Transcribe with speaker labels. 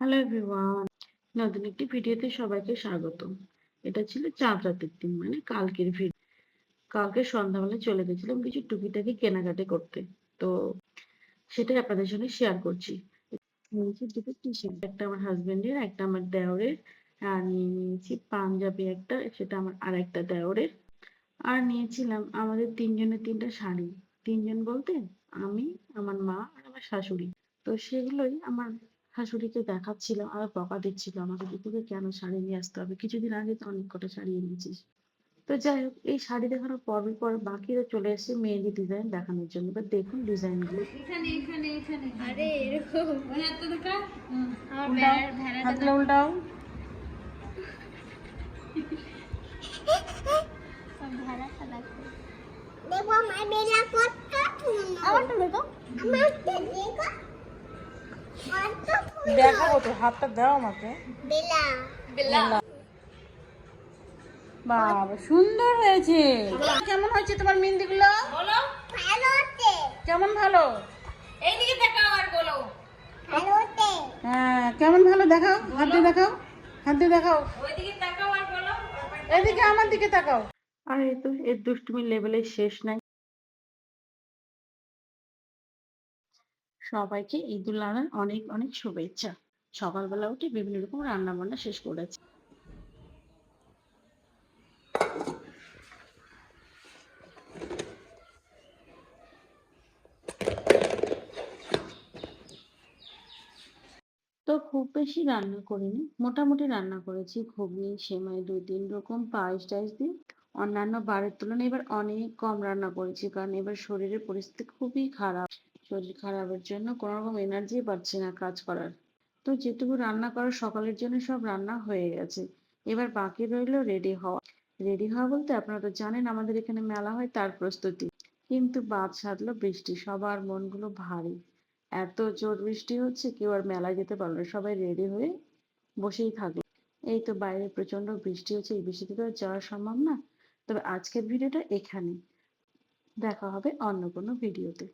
Speaker 1: Hello everyone, নতুন একটি ভিডিওতে সবাইকে স্বাগত। এটা ছিল চাঁদ রাতের দিন, মানে কালকের ভিডিও। কালকে সন্ধ্যাবেলা চলে গেছিলাম কিছু টুকিটাকি কেনাকাটি করতে। তো সেটাই আপনাদের সঙ্গে শেয়ার করছি। নিয়েছি দুটো টি শার্ট, একটা আমার হাজবেন্ডের, একটা আমার দেওরের। আর নিয়েছি পাঞ্জাবি একটা, সেটা আমার আর একটা দেওরের। আর নিয়েছিলাম আমাদের তিনজনের তিনটা শাড়ি। তিনজন বলতে আমি, আমার মা আর আমার শাশুড়ি। তো সেগুলোই আমার শাশুড়িকে দেখাচ্ছিলাম আর বকা দিচ্ছিল আমাকে যে তোকে কেন শাড়ি নিয়ে আসতে হবে, কিছুদিন আগে তো অনেক কটা শাড়ি এনেছিস। তো যাই হোক, এই শাড়ি দেখানোর পরের পর বাকিরা চলে এসেছে মেহেদি ডিজাইন দেখানোর জন্য। এবার দেখুন ডিজাইন গুলো।
Speaker 2: এখানে এখানে এখানে আরে এরকম ওই হাতটা দেখা আমার
Speaker 1: উল্টাও,
Speaker 2: ভেড়াটা
Speaker 1: হাতগুলো উল্টাও।
Speaker 2: ভেড়াটা দেখো দেখো আমার বেলা কতটা সুন্দর আমারটা দেখো আমারটা দেখো
Speaker 1: দেখাবো তো, হাতটা দাও আমাকে।
Speaker 2: বেলা বেলা
Speaker 1: বাবা সুন্দর হয়েছে। কেমন হয়েছে তোমার মেহেন্দিগুলো?
Speaker 2: বলো ভালো হচ্ছে
Speaker 1: কেমন ভালো?
Speaker 2: এইদিকে তাকাও আর বলো ভালো হচ্ছে
Speaker 1: হ্যাঁ, কেমন ভালো দেখাও, হাত দিয়ে দেখাও, হাত দিয়ে দেখাও।
Speaker 2: ওইদিকে তাকাও আর বলো
Speaker 1: এদিকে আমার দিকে তাকাও। আর এই তো এর দুষ্টুমির লেভেলের শেষ নাই। সবাইকে ঈদুল আজহার অনেক অনেক শুভেচ্ছা। সকালবেলা উঠে বিভিন্ন রকম রান্না বান্না শেষ করেছি। তো খুব বেশি রান্না করিনি, মোটামুটি রান্না করেছি। ঘুগনি, সেমাই, 2-3 রকম পায়েস টায়েস দিয়ে অন্যান্য বারের তুলনায় এবার অনেক কম রান্না করেছি, কারণ এবার শরীরের পরিস্থিতি খুবই খারাপ। শরীর খারাপের জন্য কোনো রকম এনার্জি পাচ্ছি না কাজ করার। তো যেটুকু রান্না করার সকালের জন্য সব রান্না হয়ে গেছে। এবার বাকি রইলো রেডি হওয়া। রেডি হওয়া বলতে আপনারা তো জানেন আমাদের এখানে মেলা হয়, তার প্রস্তুতি। কিন্তু বাদ সাধলো বৃষ্টি, সবার মনগুলো ভারী। এত জোর বৃষ্টি হচ্ছে, কেউ আর মেলায় যেতে পারলো না, সবাই রেডি হয়ে বসেই থাকলো। এই তো বাইরে প্রচন্ড বৃষ্টি হচ্ছে, এই বৃষ্টিতে তো যাওয়া সম্ভব না। তবে আজকের ভিডিওটা এখানে, দেখা হবে অন্য কোনো ভিডিওতে।